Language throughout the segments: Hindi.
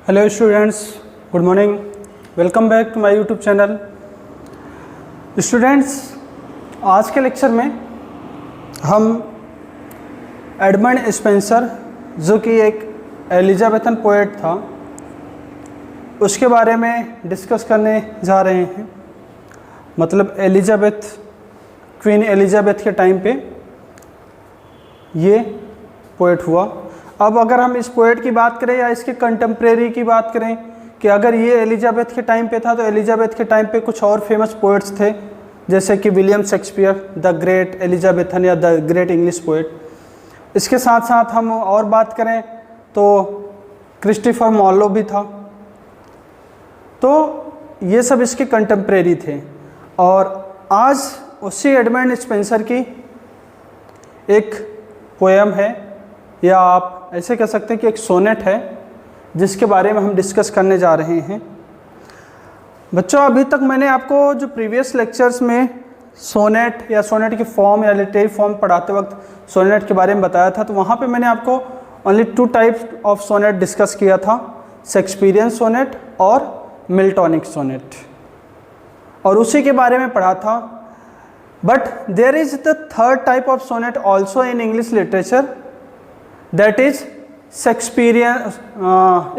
Hello students, good morning. Welcome back to my YouTube channel. Students, आज के लेक्चर में हम एडमंड स्पेंसर, जो कि एक एलिजाबेथन पोएट था, उसके बारे में डिस्कस करने जा रहे हैं। मतलब क्वीन एलिजाबेथ के टाइम पे ये पोएट हुआ। अब अगर हम इस पोएट की बात करें या इसके कंटेम्प्रेरी की बात करें कि अगर ये एलिजाबेथ के टाइम पे था तो एलिजाबेथ के टाइम पे कुछ और फेमस पोएट्स थे, जैसे कि William Shakespeare, the great Elizabethan या द ग्रेट इंग्लिश पोएट। इसके साथ साथ हम और बात करें तो क्रिस्टोफर मार्लो भी था। तो ये सब इसके कंटेम्प्रेरी थे। और आज उसी एडमंड स्पेंसर की एक पोएम है, या आप ऐसे कह सकते हैं कि एक सोनेट है, जिसके बारे में हम डिस्कस करने जा रहे हैं। बच्चों, अभी तक मैंने आपको जो प्रीवियस लेक्चर्स में सोनेट या सोनेट की फॉर्म या लिटरेरी फॉर्म पढ़ाते वक्त सोनेट के बारे में बताया था, तो वहाँ पे मैंने आपको only 2 types of sonnet discuss किया था, शेक्सपियरियन सोनेट और मिल्टॉनिक सोनेट, और उसी के बारे में पढ़ा था। But there is the third type of sonnet also in English literature, that is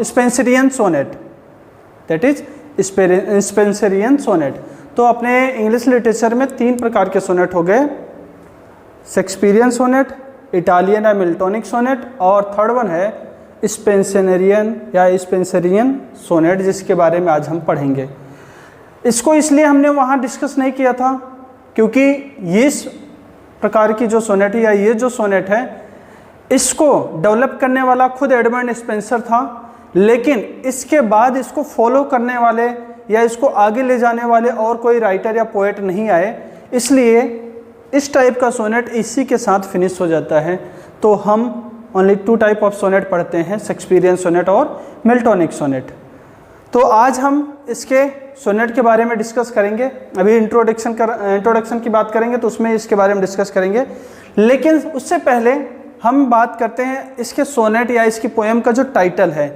Spenserian sonnet, that is Spenserian sonnet. तो अपने इंग्लिश लिटरेचर में 3 प्रकार के सोनेट हो गए, शेक्सपियरियन सोनेट, इटालियन या मिल्टॉनिक सोनेट, और थर्ड वन है स्पेंसरियन या स्पेंसरियन सोनेट, जिसके बारे में आज हम पढ़ेंगे। इसको इसलिए हमने वहाँ डिस्कस नहीं किया था क्योंकि इस प्रकार की जो सोनेट है या ये जो सोनेट है, इसको डेवलप करने वाला खुद एडमंड स्पेंसर था, लेकिन इसके बाद इसको फॉलो करने वाले या इसको आगे ले जाने वाले और कोई राइटर या पोएट नहीं आए, इसलिए इस टाइप का सोनेट इसी के साथ फिनिश हो जाता है। तो हम ओनली 2 टाइप ऑफ सोनेट पढ़ते हैं, शेक्सपियरियन सोनेट और मिल्टॉनिक सोनेट। तो आज हम इसके सोनेट के बारे में डिस्कस करेंगे। अभी इंट्रोडक्शन की बात करेंगे तो उसमें इसके बारे में डिस्कस करेंगे, लेकिन उससे पहले हम बात करते हैं इसके सोनेट या इसकी पोएम का जो टाइटल है।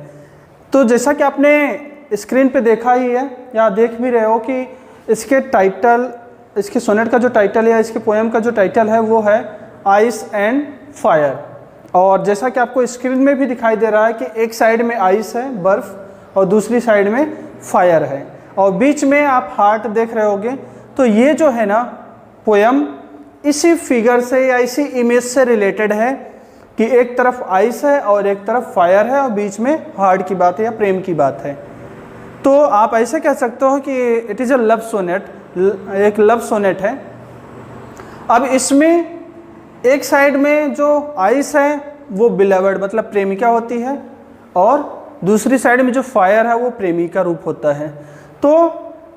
तो जैसा कि आपने स्क्रीन पे देखा ही है या देख भी रहे हो कि इसके सोनेट का जो टाइटल या इसके पोएम का जो टाइटल है वो है आइस एंड फायर। और जैसा कि आपको स्क्रीन में भी दिखाई दे रहा है कि एक साइड में आइस है, बर्फ़, और दूसरी साइड में फायर है, और बीच में आप हार्ट देख रहे होगे। तो ये जो है ना पोएम, इसी फिगर से या इसी इमेज से रिलेटेड है कि एक तरफ आइस है और एक तरफ फायर है और बीच में हार्ट की बात है या प्रेम की बात है। तो आप ऐसे कह सकते हो कि it is a love sonnet, एक लव सोनेट है। अब इसमें एक साइड में जो आइस है वो बिलवर्ड मतलब प्रेमिका होती है, और दूसरी साइड में जो फायर है वो प्रेमी का रूप होता है। तो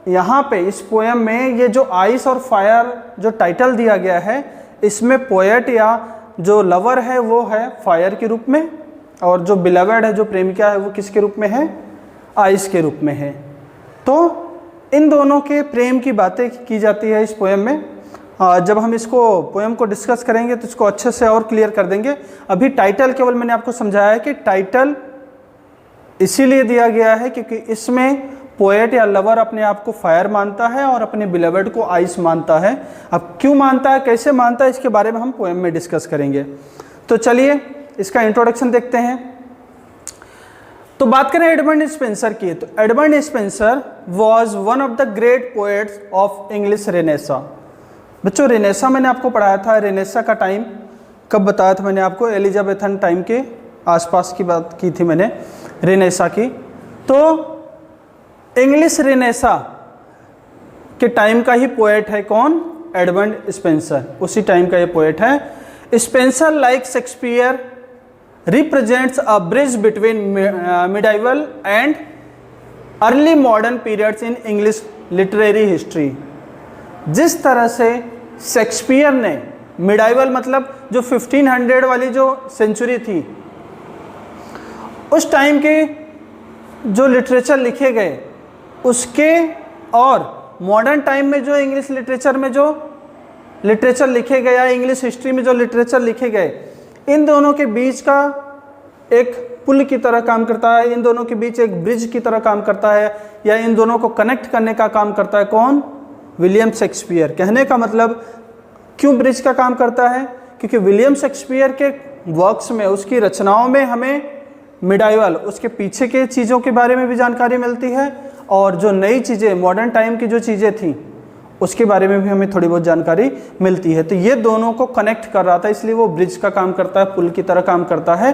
यहाँ पे इस पोएम में ये जो आइस और फायर जो टाइटल दिया गया है, इसमें पोएट या जो लवर है वो है फायर के रूप में, और जो बिलवर्ड है, जो प्रेमिका है, वो किसके रूप में है? आइस के रूप में है। तो इन दोनों के प्रेम की बातें की जाती है इस पोएम में। जब हम इसको पोएम को डिस्कस करेंगे तो इसको अच्छे से और क्लियर कर देंगे। अभी टाइटल केवल मैंने आपको समझाया है कि टाइटल इसीलिए दिया गया है क्योंकि इसमें पोएट या लवर अपने आप को फायर मानता है और अपने बिलवर्ड को आइस मानता है। अब क्यों मानता है, कैसे मानता है, इसके बारे में हम पोएम में डिस्कस करेंगे। तो चलिए इसका इंट्रोडक्शन देखते हैं। तो बात करें एडमंड स्पेंसर की, तो Edmund Spencer was one of the great poets of English Renaissance. बच्चों, रेनेसा मैंने आपको पढ़ाया था। रेनेसा का टाइम कब बताया था मैंने आपको? एलिजाबेथन टाइम के आसपास की बात की थी मैंने, रेनेसा की। तो इंग्लिश रेनेसा के टाइम का ही पोएट है कौन? एडमंड स्पेंसर, उसी टाइम का ये पोएट है। Spencer like Shakespeare represents a bridge between medieval and early modern periods in English literary history. जिस तरह से शेक्सपियर ने मिडाइवल मतलब जो 1500 वाली जो सेंचुरी थी, उस टाइम के जो लिटरेचर लिखे गए उसके, और मॉडर्न टाइम में जो इंग्लिश लिटरेचर में जो लिटरेचर लिखे गए या इंग्लिश हिस्ट्री में जो लिटरेचर लिखे गए, इन दोनों के बीच का एक पुल की तरह काम करता है, इन दोनों के बीच एक ब्रिज की तरह काम करता है, या इन दोनों को कनेक्ट करने का काम करता है। कौन? William Shakespeare. कहने का मतलब क्यों ब्रिज का काम करता है? क्योंकि विलियम शेक्सपियर के वर्क्स में, उसकी रचनाओं में हमें मिडाइवल, उसके पीछे के चीज़ों के बारे में भी जानकारी मिलती है, और जो नई चीज़ें, मॉडर्न टाइम की जो चीज़ें थी उसके बारे में भी हमें थोड़ी बहुत जानकारी मिलती है। तो ये दोनों को कनेक्ट कर रहा था, इसलिए वो ब्रिज का काम करता है, पुल की तरह काम करता है।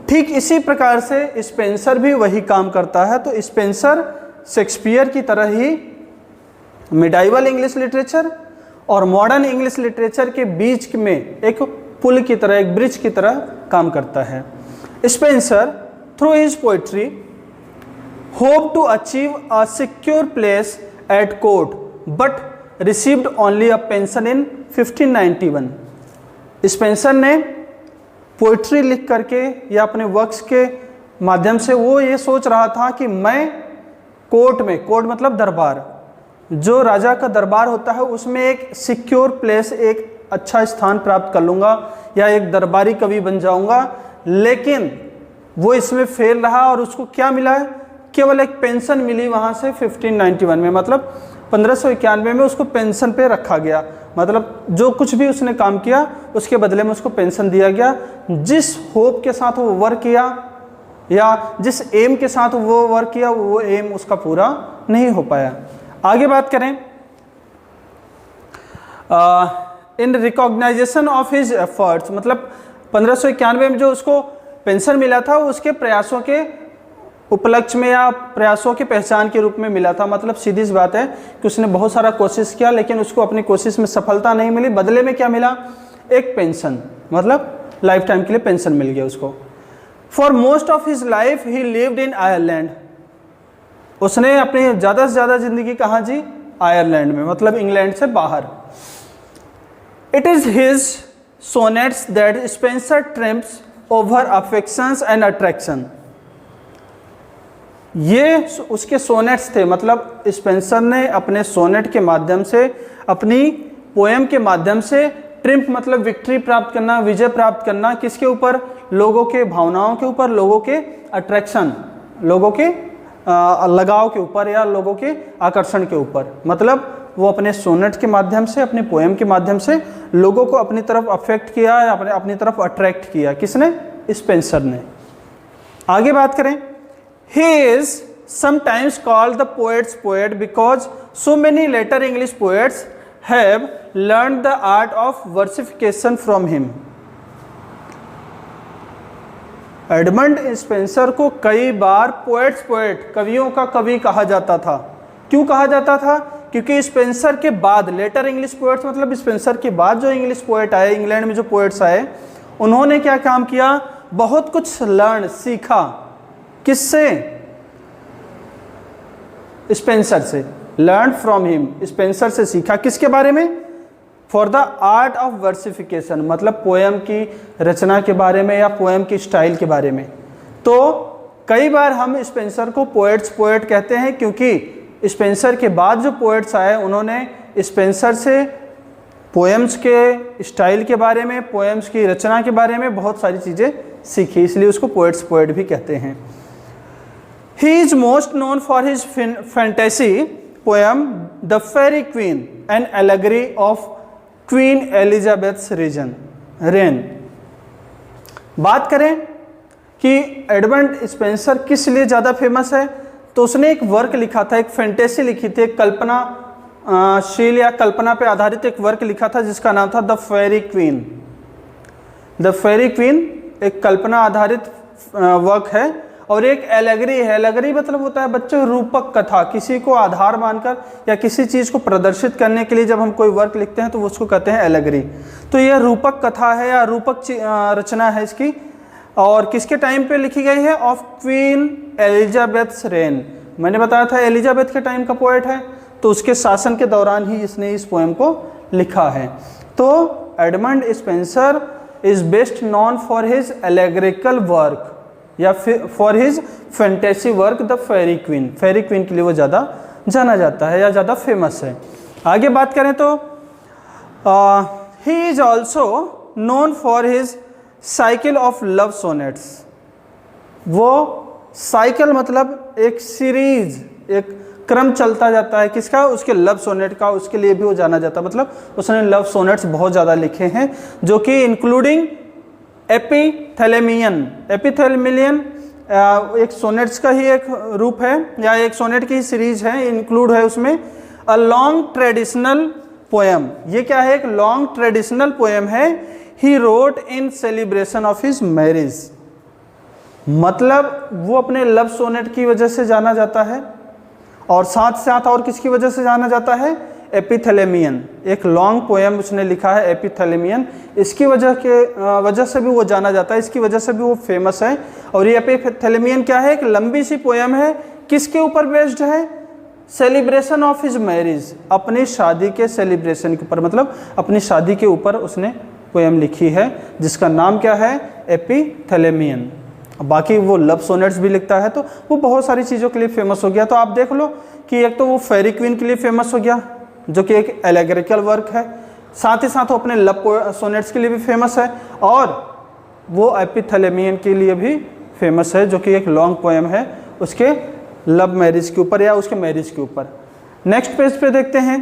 ठीक इसी प्रकार से स्पेंसर भी वही काम करता है। तो स्पेंसर शेक्सपियर की तरह ही मिडाइवल इंग्लिश लिटरेचर और मॉडर्न इंग्लिश लिटरेचर के बीच में एक पुल की तरह, एक ब्रिज की तरह काम करता है। Spenser through his poetry hope to achieve a secure place at court but received only a pension in 1591। Spenser ने पोइट्री लिख करके या अपने वर्क्स के माध्यम से वो ये सोच रहा था कि मैं कोर्ट में, कोर्ट मतलब दरबार, जो राजा का दरबार होता है उसमें एक सिक्योर प्लेस, एक अच्छा स्थान प्राप्त कर लूँगा या एक दरबारी कवि बन जाऊँगा। लेकिन वो इसमें फेल रहा और उसको क्या मिला है? केवल एक पेंशन मिली वहाँ से 1591 में, मतलब 1591 में उसको पेंशन पे रखा गया। मतलब जो कुछ भी उसने काम किया उसके बदले में उसको पेंशन दिया गया। जिस होप के साथ वो वर्क किया या जिस एम के साथ वो वर्क किया, वो एम उसका पूरा नहीं हो पाया। आगे बात करें, इन रिकॉग्नाइजेशन ऑफ हिज एफर्ट्स, मतलब 1591 में जो उसको पेंशन मिला था वो उसके प्रयासों के उपलक्ष्य में या प्रयासों की पहचान के रूप में मिला था। मतलब सीधी सी बात है कि उसने बहुत सारा कोशिश किया लेकिन उसको अपनी कोशिश में सफलता नहीं मिली। बदले में क्या मिला? एक पेंशन, मतलब लाइफ टाइम के लिए पेंशन मिल गया उसको। For most of his life he lived in Ireland. उसने अपनी ज़्यादा से ज़्यादा जिंदगी कहाँ जी? आयरलैंड में, मतलब इंग्लैंड से बाहर। It is his sonnets that Spenser triumphs over affections and attraction. ये उसके सोनेट्स थे, मतलब स्पेंसर ने अपने सोनेट के माध्यम से, अपनी पोएम के माध्यम से ट्रिम्प मतलब विक्ट्री प्राप्त करना, विजय प्राप्त करना। किसके ऊपर? लोगों के भावनाओं के ऊपर, लोगों के अट्रैक्शन, लोगों के लगाव के ऊपर या लोगों के आकर्षण के ऊपर। मतलब वो अपने सोनेट के माध्यम से, अपने पोएम के माध्यम से लोगों को अपनी तरफ अफेक्ट किया या अपनी तरफ अट्रैक्ट किया। किसने? स्पेंसर ने। आगे बात करें, he is sometimes called the poet's poet because so many later English poets have learned the art of versification from him. Edmund Spenser को कई बार पोएट्स पोएट, कवियों का कवि कहा जाता था। क्यों कहा जाता था? क्योंकि स्पेंसर के बाद लेटर इंग्लिश पोएट्स, मतलब स्पेंसर के बाद जो इंग्लिश पोएट आए, इंग्लैंड में जो पोएट्स आए, उन्होंने क्या काम किया? बहुत कुछ लर्न, सीखा। किससे? स्पेंसर से। लर्न फ्रॉम हिम, स्पेंसर से सीखा। किसके बारे में? फॉर द आर्ट ऑफ वर्सिफिकेशन, मतलब पोएम की रचना के बारे में या पोएम की स्टाइल के बारे में। तो कई बार हम स्पेंसर को पोएट्स पोएट कहते हैं क्योंकि स्पेंसर के बाद जो पोएट्स आए उन्होंने स्पेंसर से पोएम्स के स्टाइल के बारे में, पोएम्स की रचना के बारे में बहुत सारी चीज़ें सीखी, इसलिए उसको पोएट्स पोएट भी कहते हैं। He is most known for his fantasy poem The Fairy Queen, an allegory of Queen Elizabeth's reign। बात करें कि एडमंड स्पेंसर किस लिए ज़्यादा फेमस है, तो उसने एक वर्क लिखा था, एक फैंटेसी लिखी थी, एक कल्पनाशील या कल्पना पे आधारित एक वर्क लिखा था जिसका नाम था the Faerie Queene. The Faerie Queene एक कल्पना आधारित वर्क है और एक एलेगरी है। एलेगरी मतलब होता है बच्चों रूपक कथा, किसी को आधार मानकर या किसी चीज़ को प्रदर्शित करने के लिए जब हम कोई वर्क लिखते हैं तो उसको कहते हैं एलेगरी। तो यह रूपक कथा है या रूपक रचना है इसकी, और किसके टाइम पे लिखी गई है? Of queen Elizabeth's reign. मैंने बताया था एलिजाबेथ के टाइम का पोएट है, तो उसके शासन के दौरान ही इसने इस पोएम को लिखा है। तो Edmund Spenser is best known for his allegorical work या for his fantasy work the Faerie Queene. Faerie Queene के लिए वो ज़्यादा जाना जाता है या ज़्यादा फेमस है। आगे बात करें तो he is also known for his cycle of love sonnets. वो साइकिल मतलब एक सीरीज, एक क्रम चलता जाता है किसका, उसके लव सोनेट का, उसके लिए भी वो जाना जाता है। मतलब उसने लव सोनेट्स बहुत ज़्यादा लिखे हैं, जो कि इंक्लूडिंग एपिथैलेमियन। एपिथैलेमियन एक सोनेट्स का ही एक रूप है या एक सोनेट की ही सीरीज है, इंक्लूड है उसमें अ लॉन्ग ट्रेडिशनल पोएम। ये क्या है, एक लॉन्ग ट्रेडिशनल पोएम है। He wrote in celebration of his marriage, मतलब वो अपने लव सोनेट की वजह से जाना जाता है, और साथ साथ और किसकी वजह से जाना जाता है, एपिथैलेमियन। एक लॉन्ग पोएम उसने लिखा है एपिथैलेमियन, इसकी वजह से भी वो जाना जाता है, इसकी वजह से भी वो फेमस है। और ये एपिथैलेमियन क्या है, एक लंबी सी पोएम है, किसके ऊपर बेस्ड है, सेलिब्रेशन ऑफ हिज मैरिज, अपनी शादी के सेलिब्रेशन के ऊपर, मतलब अपनी शादी के ऊपर उसने पोएम लिखी है, जिसका नाम क्या है, एपिथैलेमियन। बाकी वो लव सोनेट्स भी लिखता है, तो वो बहुत सारी चीज़ों के लिए फेमस हो गया। तो आप देख लो कि एक तो वो फेरी क्वीन के लिए फेमस हो गया, जो कि एक एलेग्रिकल वर्क है, साथ ही साथ वो अपने लव सोनेट्स के लिए भी फेमस है, और वो एपिथैलेमियन के लिए भी फेमस है, जो कि एक लॉन्ग पोएम है उसके लव मैरिज के ऊपर या उसके मैरिज के ऊपर। नेक्स्ट पेज पे देखते हैं।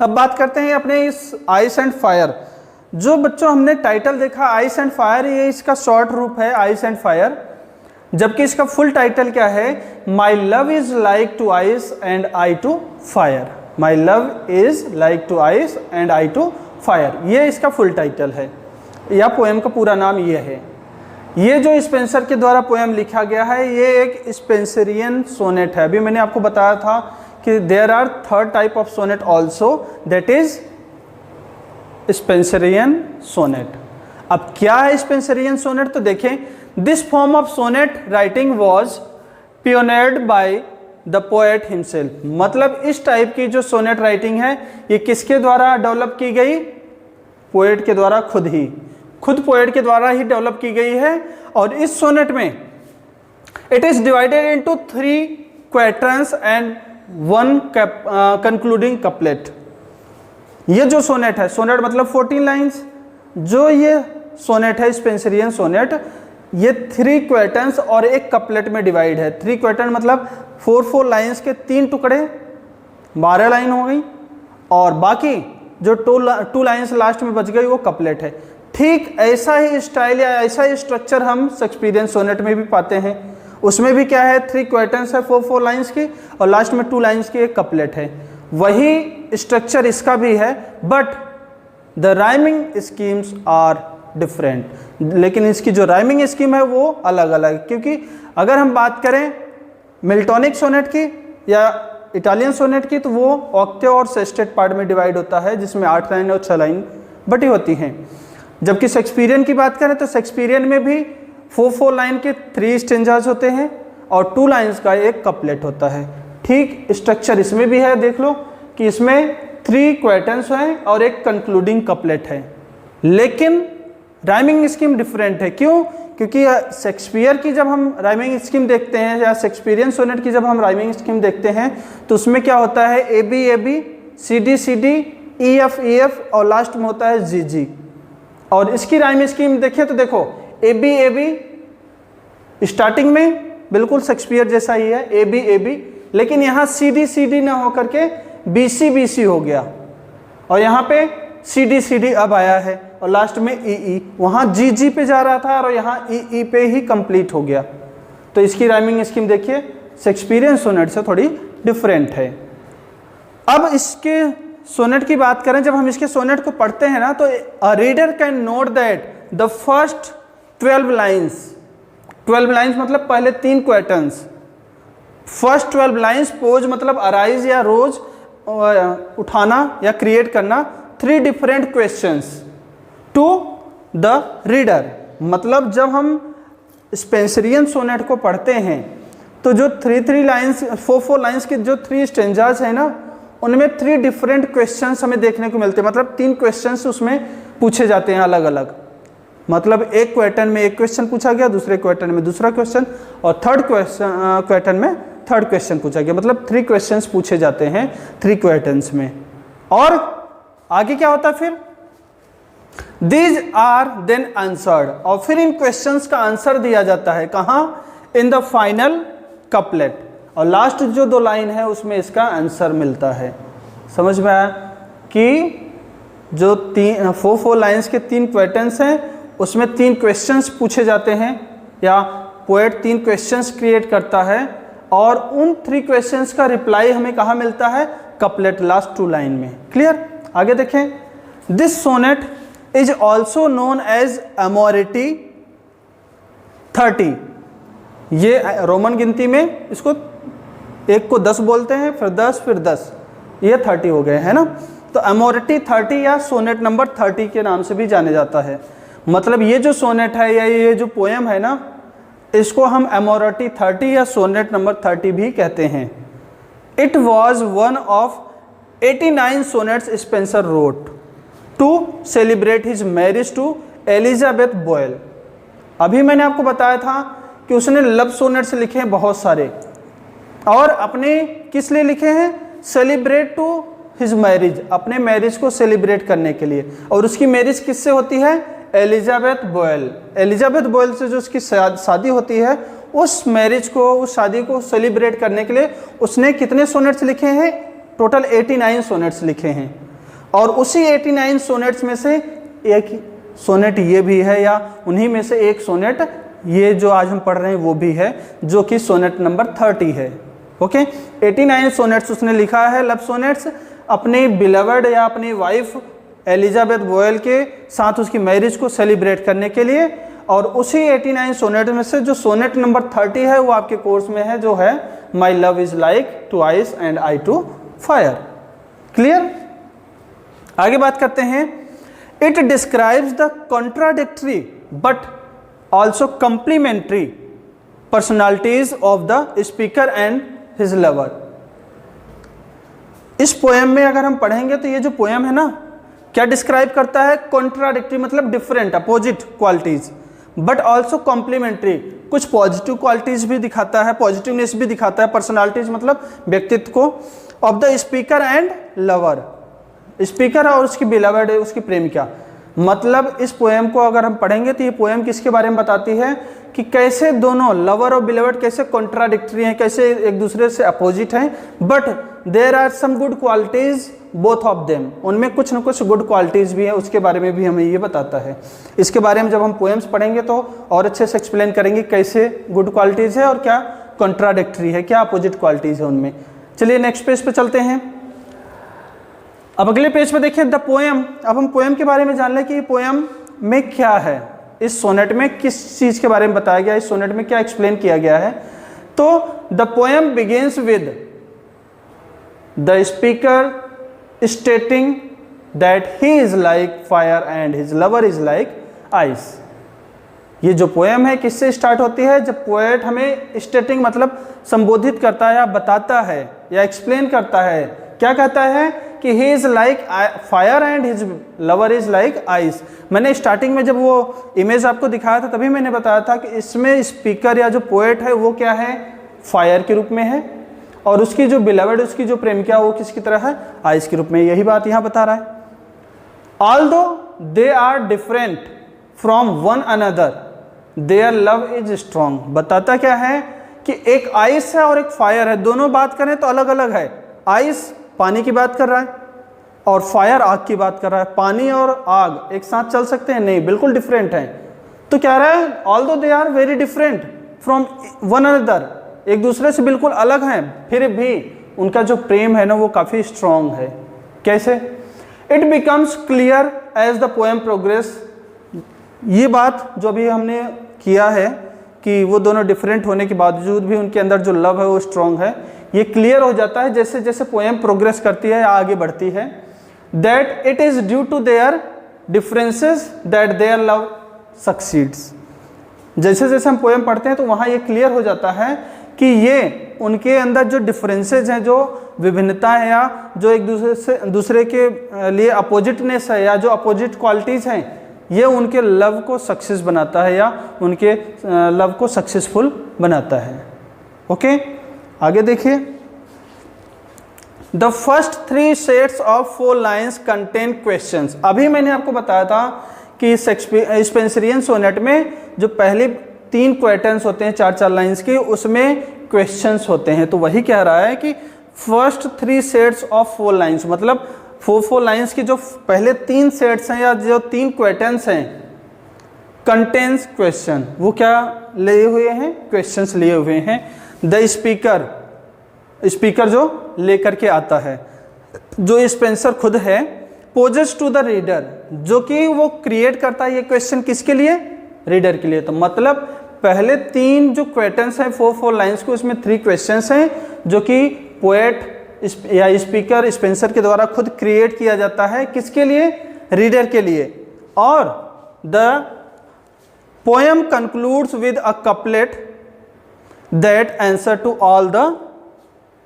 अब बात करते हैं अपने इस आइस एंड फायर। जो बच्चों हमने टाइटल देखा आइस एंड फायर, ये इसका शॉर्ट रूप है आइस एंड फायर, जबकि इसका फुल टाइटल क्या है, my love is like to ice and I to fire. My love is like to ice and I to fire, ये इसका फुल टाइटल है, या पोएम का पूरा नाम ये है। ये जो स्पेंसर के द्वारा पोएम लिखा गया है, ये एक स्पेंसरियन सोनेट है। अभी मैंने आपको बताया था कि there are third type of sonnet also, that is Spenserian sonnet. अब क्या है स्पेंसरियन सोनेट, तो देखें, this form of sonnet writing was pioneered by the poet himself. मतलब इस टाइप की जो सोनेट राइटिंग है, ये किसके द्वारा डेवलप की गई, पोएट के द्वारा, खुद पोएट के द्वारा ही डेवलप की गई है। और इस सोनेट में it is divided into 3 quatrains and 1 concluding couplet. ये जो सोनेट है, सोनेट मतलब 14 लाइन्स, जो ये सोनेट है स्पेंसरियन सोनेट, ये 3 क्वेटन्स और 1 कपलेट में डिवाइड है। 3 क्वेटन मतलब 4 लाइन्स के 3 टुकड़े, 12 लाइन हो गई, और बाकी जो 2 लाइन्स लास्ट में बच गई वो कपलेट है। ठीक ऐसा ही स्टाइल या ऐसा ही स्ट्रक्चर हम शेक्सपियरियन सोनेट में भी पाते हैं। उसमें भी क्या है, 3 क्वेटन्स है 4 लाइन्स की, और लास्ट में 2 लाइन्स की 1 कपलेट है। वही स्ट्रक्चर इसका भी है, but the rhyming schemes are different. लेकिन इसकी जो राइमिंग स्कीम है वो अलग अलग, क्योंकि अगर हम बात करें मिल्टोनिक सोनेट की या इटालियन सोनेट की, तो वो ऑक्टेव और सेस्टेट पार्ट में डिवाइड होता है, जिसमें 8 लाइन और 6 लाइन बटी होती हैं। जबकि शेक्सपियरियन की बात करें तो शेक्सपियरियन में भी 4 लाइन के 3 स्टेंजाज होते हैं और 2 लाइन्स का 1 कपलेट होता है। ठीक स्ट्रक्चर इसमें भी है, देख लो कि इसमें 3 क्वेटन्स हैं और 1 कंक्लूडिंग कपलेट है, लेकिन राइमिंग स्कीम डिफरेंट है। क्यों? क्योंकि शेक्सपियर की जब हम राइमिंग स्कीम देखते हैं या शेक्सपियरियन सोनेट की जब हम राइमिंग स्कीम देखते हैं, तो उसमें क्या होता है, A B, C D, E F और लास्ट में होता है जी। और इसकी राइमिंग स्कीम देखें तो देखो, ए बी स्टार्टिंग में बिल्कुल शेक्सपियर जैसा ही है, ए बी, लेकिन यहाँ सी डी ना होकर के बी सी हो गया, और यहाँ पे सी डी अब आया है, और लास्ट में ई, वहाँ जी पे जा रहा था और यहाँ ई पे ही कंप्लीट हो गया। तो इसकी राइमिंग स्कीम देखिए शेक्सपियरियन सोनेट से थोड़ी डिफरेंट है। अब इसके सोनेट की बात करें, जब हम इसके सोनेट को पढ़ते हैं ना, तो a reader can note that the first 12 lines मतलब पहले 3 क्वेटन्स, फर्स्ट 12 लाइन्स पोज मतलब अराइज या रोज उठाना या क्रिएट करना 3 different questions to the reader. मतलब जब हम स्पेंसरियन सोनेट को पढ़ते हैं तो जो 3 लाइन्स 4 लाइन्स के जो 3 स्टेंजाज है ना, उनमें 3 डिफरेंट क्वेश्चंस हमें देखने को मिलते हैं। मतलब 3 क्वेश्चंस उसमें पूछे जाते हैं अलग अलग। मतलब एक क्वेश्चन में एक क्वेश्चन पूछा गया, दूसरे क्वेश्चन में दूसरा क्वेश्चन, और थर्ड क्वेश्चन में थर्ड क्वेश्चन पूछा गया। मतलब 3 क्वेश्चंस पूछे जाते हैं 3 क्वेश्चंस में। और आगे क्या होता है फिर, दीज आर देन आंसर्ड, और फिर इन क्वेश्चंस का आंसर दिया जाता है कहाँ, इन द फाइनल कपलेट, और लास्ट जो 2 लाइन है उसमें इसका आंसर मिलता है। समझ में आया कि जो 4 लाइन्स के 3 पैटर्न्स हैं उसमें 3 क्वेश्चंस पूछे जाते हैं, या पोएट 3 क्वेश्चंस क्रिएट करता है, और उन 3 क्वेश्चंस का रिप्लाई हमें कहाँ मिलता है, कपलेट लास्ट 2 लाइन में। क्लियर? आगे देखें, this sonnet is also known as Amoretti 30, ये रोमन गिनती में इसको 1 को 10 बोलते हैं, फिर 10 फिर 10, ये 30 हो गए है ना। तो अमोरिटी 30 या सोनेट नंबर 30 के नाम से भी जाने जाता है। मतलब ये जो सोनेट है या ये जो पोएम है ना, इसको हम अमोरिटी 30 या सोनेट नंबर 30 भी कहते हैं। It was one of 89 sonnets Spenser wrote to celebrate his marriage to Elizabeth Boyle. अभी मैंने आपको बताया था कि उसने लव सोनेट्स लिखे हैं बहुत सारे, और अपने किस लिए लिखे हैं, सेलिब्रेट टू हिज मैरिज, अपने मैरिज को सेलिब्रेट करने के लिए। और उसकी मैरिज किससे होती है, एलिजाबेथ बोयल। एलिजाबेथ बोयल से जो उसकी शादी होती है, उस मैरिज को, उस शादी को सेलिब्रेट करने के लिए उसने कितने सोनेट्स लिखे हैं, टोटल 89 सोनेट्स लिखे हैं। और उसी 89 सोनेट्स में से एक सोनेट ये भी है, या उन्हीं में से एक सोनेट ये जो आज हम पढ़ रहे हैं वो भी है, जो कि सोनेट नंबर 30 है। ओके, 89 सोनेट्स उसने लिखा है, लव सोनेट्स, अपनी बिलवर्ड या अपनी वाइफ एलिजाबेथ बोयल के साथ उसकी मैरिज को सेलिब्रेट करने के लिए। और उसी 89 सोनेट में से जो सोनेट नंबर 30 है वो आपके कोर्स में है, जो है my love is like to ice and I to fire. Clear? आगे बात करते हैं। It describes the contradictory but also complementary personalities of the speaker and his lover. इस पोएम में अगर हम पढ़ेंगे तो ये जो पोएम है ना, क्या डिस्क्राइब करता है, कॉन्ट्राडिक्टरी मतलब different, opposite qualities, but also complementary, कुछ पॉजिटिव क्वालिटीज भी दिखाता है, पॉजिटिवनेस भी दिखाता है, पर्सनालिटीज मतलब व्यक्तित्व को, of the speaker and lover, speaker और उसकी बिलवर्ड, उसकी प्रेमिका। मतलब इस पोएम को अगर हम पढ़ेंगे तो ये पोएम किसके बारे में बताती है कि कैसे दोनों लवर और बिलवर्ड कैसे कॉन्ट्राडिक्टरी हैं, कैसे एक दूसरे से अपोजिट हैं, but there are some good qualities both of them, उनमें कुछ न कुछ गुड क्वालिटीज भी हैं, उसके बारे में भी हमें ये बताता है। इसके बारे में जब हम पोएम्स पढ़ेंगे तो और अच्छे से एक्सप्लेन करेंगे कैसे गुड क्वालिटीज है और क्या कॉन्ट्राडिक्टरी है, क्या अपोजिट क्वालिटीज है उनमें। चलिए नेक्स्ट पेज पे चलते हैं। अब अगले पेज पे देखिए द पोएम। अब हम पोएम के बारे में जान लें कि पोएम में क्या है, इस सोनेट में किस चीज के बारे में बताया गया, इस सोनेट में क्या एक्सप्लेन किया गया है। तो the poem begins with the speaker stating that he is like fire and his lover is like ice। ये जो पोएम है किससे स्टार्ट होती है, जब पोएट हमें स्टेटिंग मतलब संबोधित करता है या बताता है या एक्सप्लेन करता है, क्या कहता है कि he is like fire and his lover is like ice। मैंने स्टार्टिंग में जब वो इमेज आपको दिखाया था तभी मैंने बताया था कि इसमें स्पीकर या जो पोएट है वो क्या है, फायर के रूप में है, और उसकी जो बिलवर्ड, उसकी जो प्रेमिका वो किसकी तरह है, आइस के रूप में। यही बात यहाँ बता रहा है। Although they are different from one another their love is strong. बताता क्या है कि एक आइस है और एक फायर है, दोनों बात करें तो अलग अलग है। आइस पानी की बात कर रहा है और फायर आग की बात कर रहा है। पानी और आग एक साथ चल सकते हैं? नहीं, बिल्कुल डिफरेंट हैं। तो क्या रहा है, although they are very different from one another, एक दूसरे से बिल्कुल अलग हैं, फिर भी उनका जो प्रेम है ना वो काफ़ी स्ट्रॉन्ग है। कैसे? It becomes clear as the poem progress. ये बात जो अभी हमने किया है कि वो दोनों डिफरेंट होने के बावजूद भी उनके अंदर जो लव है वो स्ट्रॉन्ग है, ये क्लियर हो जाता है जैसे जैसे पोएम प्रोग्रेस करती है या आगे बढ़ती है। That it is due to their differences that their love succeeds. जैसे जैसे हम पोएम पढ़ते हैं तो वहाँ ये क्लियर हो जाता है कि ये उनके अंदर जो डिफरेंसेज हैं, जो विभिन्नता है या जो एक दूसरे के लिए अपोजिटनेस है या जो अपोजिट क्वालिटीज़ हैं, ये उनके लव को सक्सेस बनाता है या उनके लव को सक्सेसफुल बनाता है। ओके, आगे देखिए। The first 3 sets of 4 lines contain questions. अभी मैंने आपको बताया था कि स्पेंसरियन सोनेट में जो पहले 3 क्वेश्चंस होते हैं 4-4 लाइन्स के, उसमें क्वेश्चंस होते हैं। तो वही कह रहा है कि फर्स्ट 3 सेट्स ऑफ 4 लाइन्स, मतलब 4 लाइन्स की जो पहले 3 सेट्स हैं या जो 3 क्वेश्चंस हैं, कंटेन्स क्वेश्चन, वो क्या लिए हुए हैं? क्वेश्चंस लिए हुए हैं। द स्पीकर जो लेकर के आता है, जो स्पेंसर खुद है, पोजेस टू द रीडर, जो कि वो क्रिएट करता है ये क्वेश्चन किसके लिए? रीडर के लिए। तो मतलब पहले 3 जो क्वेश्चंस हैं 4 लाइन्स के, उसमें 3 क्वेश्चंस हैं जो कि पोएट या स्पीकर स्पेंसर के द्वारा खुद क्रिएट किया जाता है, किसके लिए? रीडर के लिए। और the poem concludes with a couplet that answer to all the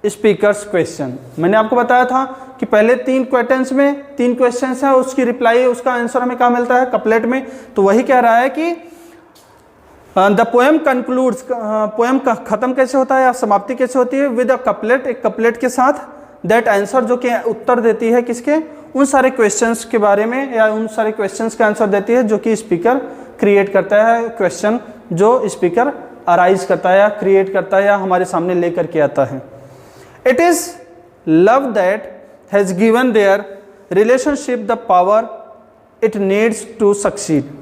speaker's question. मैंने आपको बताया था कि पहले 3 क्वेश्चंस में 3 क्वेश्चंस है, उसकी रिप्लाई, उसका आंसर हमें कहाँ मिलता है? कपलेट में। तो वही कह रहा है कि द पोएम कंक्लूड्स, पोएम का खत्म कैसे होता है या समाप्ति कैसे होती है? विद अ कपलेट, एक कपलेट के साथ, दैट आंसर, जो कि उत्तर देती है किसके? उन सारे क्वेश्चंस के बारे में, या उन सारे क्वेश्चंस का आंसर देती है जो कि स्पीकर क्रिएट करता है, क्वेश्चन जो स्पीकर अराइज करता है या क्रिएट करता है या हमारे सामने लेकर के आता है। It is love that has given their relationship the power it needs to succeed।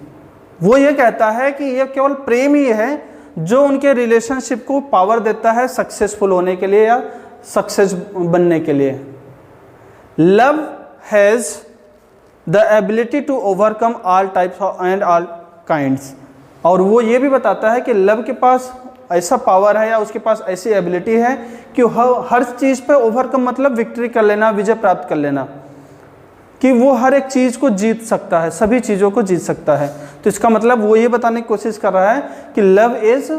वो ये कहता है कि ये केवल प्रेम ही है जो उनके रिलेशनशिप को पावर देता है सक्सेसफुल होने के लिए या सक्सेस बनने के लिए। Love has the ability to overcome all types and all kinds. और वो ये भी बताता है कि लव के पास ऐसा पावर है या उसके पास ऐसी एबिलिटी है कि हर चीज़ पे ओवरकम, मतलब विक्ट्री कर लेना, विजय प्राप्त कर लेना, कि वो हर एक चीज़ को जीत सकता है, सभी चीज़ों को जीत सकता है। तो इसका मतलब वो ये बताने की कोशिश कर रहा है कि love is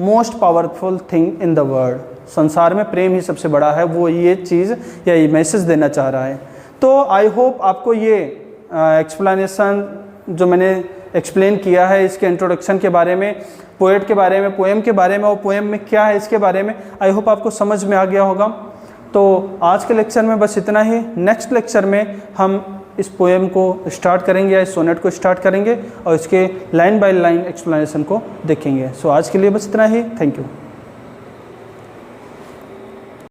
most powerful thing in the world. संसार में प्रेम ही सबसे बड़ा है, वो ये चीज़ या ये मैसेज देना चाह रहा है। तो आई होप आपको ये एक्सप्लेनेशन जो मैंने एक्सप्लेन किया है इसके इंट्रोडक्शन के बारे में, पोएट के बारे में, पोएम के बारे में, और पोएम में क्या है इसके बारे में, आई होप आपको समझ में आ गया होगा। तो आज के लेक्चर में बस इतना ही। नेक्स्ट लेक्चर में हम इस पोएम को स्टार्ट करेंगे या इस सोनेट को स्टार्ट करेंगे और इसके लाइन बाय लाइन एक्सप्लेनेशन को देखेंगे। सो आज के लिए बस इतना ही। Thank you.